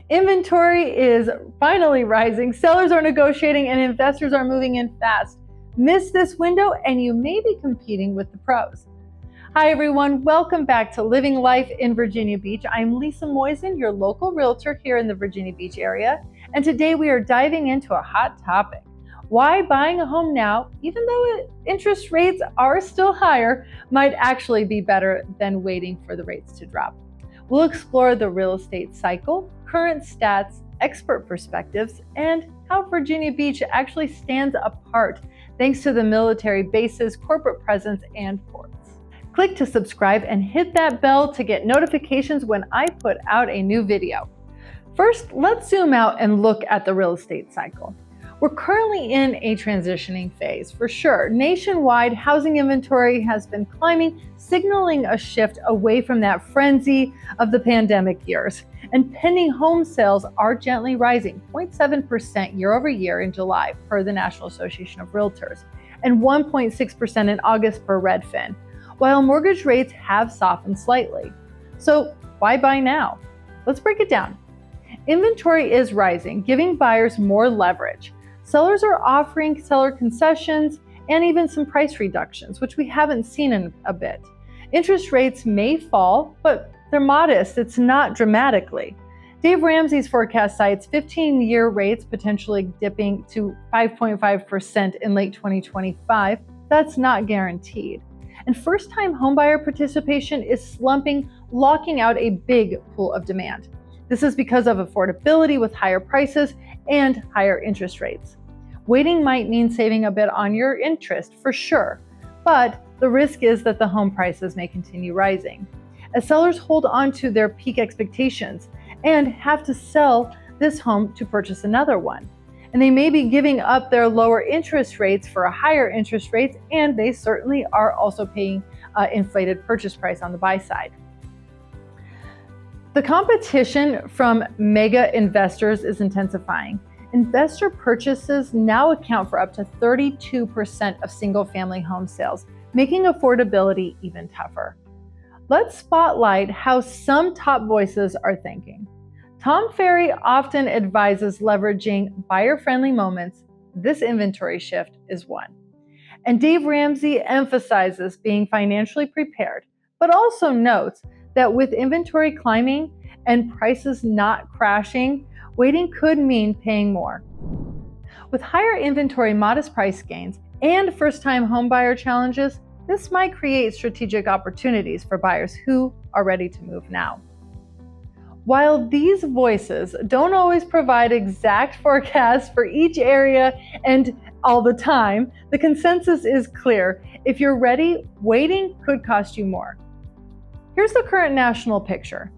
Inventory is finally rising, sellers are negotiating, and investors are moving in fast. Miss this window and you may be competing with the pros. Hi everyone, welcome back to Living Life in Virginia Beach. I'm Lisa Moisen, your local realtor here in the Virginia Beach area, and today we are diving into a hot topic. Why buying a home now, even though interest rates are still higher, might actually be better than waiting for the rates to drop. We'll explore the real estate cycle, current stats, expert perspectives, and how Virginia Beach actually stands apart thanks to the military bases, corporate presence, and ports. Click to subscribe and hit that bell to get notifications when I put out a new video. First, let's zoom out and look at the real estate cycle. We're currently in a transitioning phase, for sure. Nationwide, housing inventory has been climbing, signaling a shift away from that frenzy of the pandemic years. And pending home sales are gently rising, 0.7% year over year in July, per the National Association of Realtors, and 1.6% in August per Redfin, while mortgage rates have softened slightly. So why buy now? Let's break it down. Inventory is rising, giving buyers more leverage. Sellers are offering seller concessions and even some price reductions, which we haven't seen in a bit. Interest rates may fall, but they're modest. It's not dramatically. Dave Ramsey's forecast cites 15-year rates potentially dipping to 5.5% in late 2025. That's not guaranteed. And first-time homebuyer participation is slumping, locking out a big pool of demand. This is because of affordability with higher prices and higher interest rates. Waiting might mean saving a bit on your interest, for sure, but the risk is that the home prices may continue rising as sellers hold on to their peak expectations and have to sell this home to purchase another one. And they may be giving up their lower interest rates for a higher interest rates, and they certainly are also paying inflated purchase price on the buy side. The competition from mega investors is intensifying. Investor purchases now account for up to 32% of single-family home sales, making affordability even tougher. Let's spotlight how some top voices are thinking. Tom Ferry often advises leveraging buyer-friendly moments. This inventory shift is one. And Dave Ramsey emphasizes being financially prepared, but also notes that with inventory climbing and prices not crashing, waiting could mean paying more. With higher inventory, modest price gains, and first-time homebuyer challenges, this might create strategic opportunities for buyers who are ready to move now. While these voices don't always provide exact forecasts for each area and all the time, the consensus is clear. If you're ready, waiting could cost you more. Here's the current national picture.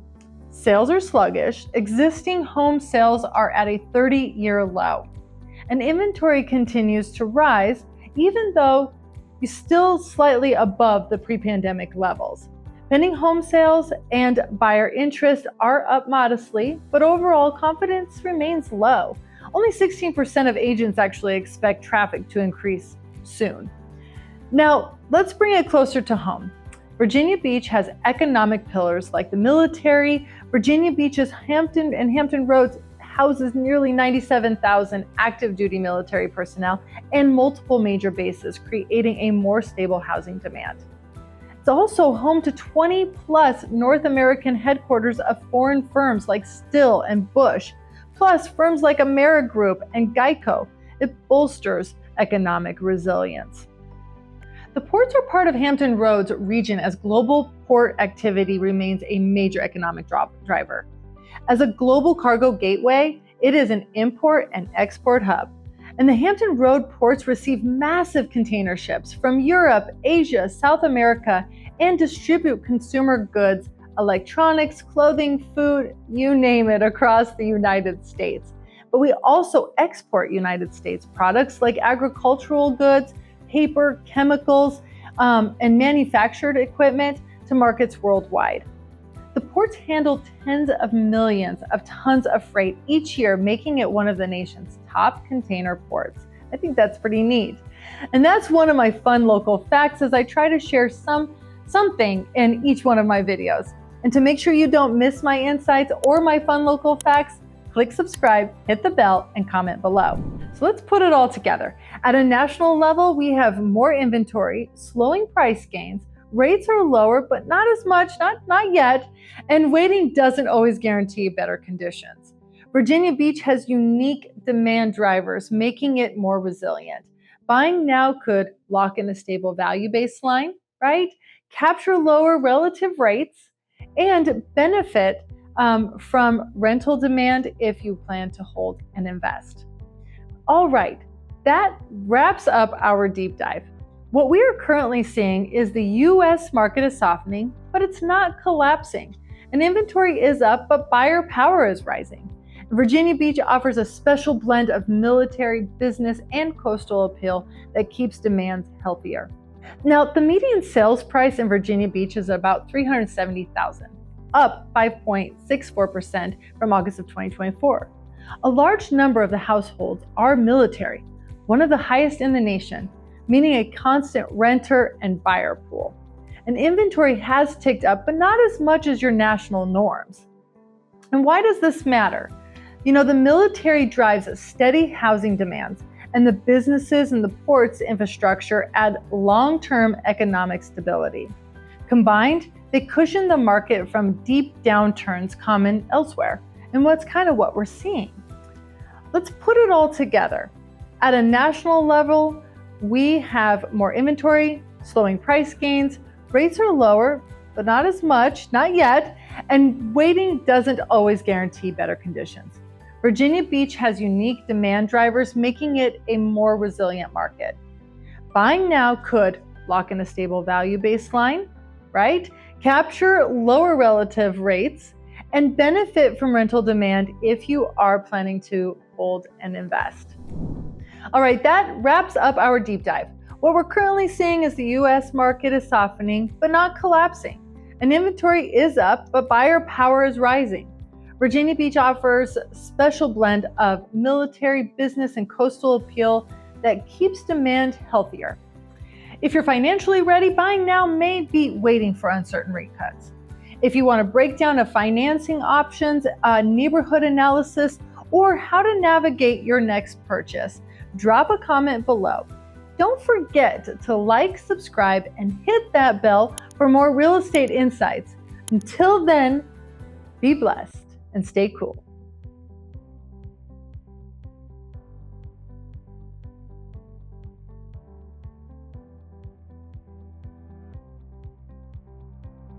Sales are sluggish, existing home sales are at a 30-year low, and inventory continues to rise, even though it's still slightly above the pre-pandemic levels. Pending home sales and buyer interest are up modestly, but overall confidence remains low. Only 16% of agents actually expect traffic to increase soon. Now, let's bring it closer to home. Virginia Beach has economic pillars like the military. Virginia Beach's Hampton Roads houses nearly 97,000 active duty military personnel and multiple major bases, creating a more stable housing demand. It's also home to 20 plus North American headquarters of foreign firms like Still and Bush, plus firms like Amerigroup and Geico. It bolsters economic resilience. The ports are part of Hampton Roads region as global port activity remains a major economic driver. As a global cargo gateway, it is an import and export hub. And the Hampton Road ports receive massive container ships from Europe, Asia, South America, and distribute consumer goods, electronics, clothing, food, you name it, across the United States. But we also export United States products like agricultural goods, paper, chemicals, and manufactured equipment to markets worldwide. The ports handle tens of millions of tons of freight each year, making it one of the nation's top container ports. I think that's pretty neat. And that's one of my fun local facts as I try to share something in each one of my videos. And to make sure you don't miss my insights or my fun local facts, Click subscribe, hit the bell, and comment below. So let's put it all together. At a national level, we have more inventory, slowing price gains, rates are lower, but not as much, not yet, and waiting doesn't always guarantee better conditions. Virginia Beach has unique demand drivers, making it more resilient. Buying now could lock in a stable value baseline, right? Capture lower relative rates, and benefit from rental demand if you plan to hold and invest. All right, that wraps up our deep dive. What we are currently seeing is the U.S. market is softening, but it's not collapsing. And inventory is up, but buyer power is rising. Virginia Beach offers a special blend of military, business, and coastal appeal that keeps demand healthier. Now, the median sales price in Virginia Beach is about $370,000, up 5.64% from August of 2024. A large number of the households are military, one of the highest in the nation, meaning a constant renter and buyer pool. And inventory has ticked up, but not as much as your national norms. And why does this matter? You know, the military drives steady housing demands, and the businesses and the ports infrastructure add long-term economic stability. Combined, they cushion the market from deep downturns common elsewhere, and what's kind of what we're seeing. Let's put it all together. At a national level, we have more inventory, slowing price gains, rates are lower, but not as much, not yet, and waiting doesn't always guarantee better conditions. Virginia Beach has unique demand drivers, making it a more resilient market. Buying now could lock in a stable value baseline, right? Capture lower relative rates, and benefit from rental demand if you are planning to hold and invest. All right, that wraps up our deep dive. What we're currently seeing is the U.S. market is softening, but not collapsing. And inventory is up, but buyer power is rising. Virginia Beach offers a special blend of military, business, and coastal appeal that keeps demand healthier. If you're financially ready, buying now may be waiting for uncertain rate cuts. If you want a breakdown of financing options, a neighborhood analysis, or how to navigate your next purchase, drop a comment below. Don't forget to like, subscribe, and hit that bell for more real estate insights. Until then, be blessed and stay cool.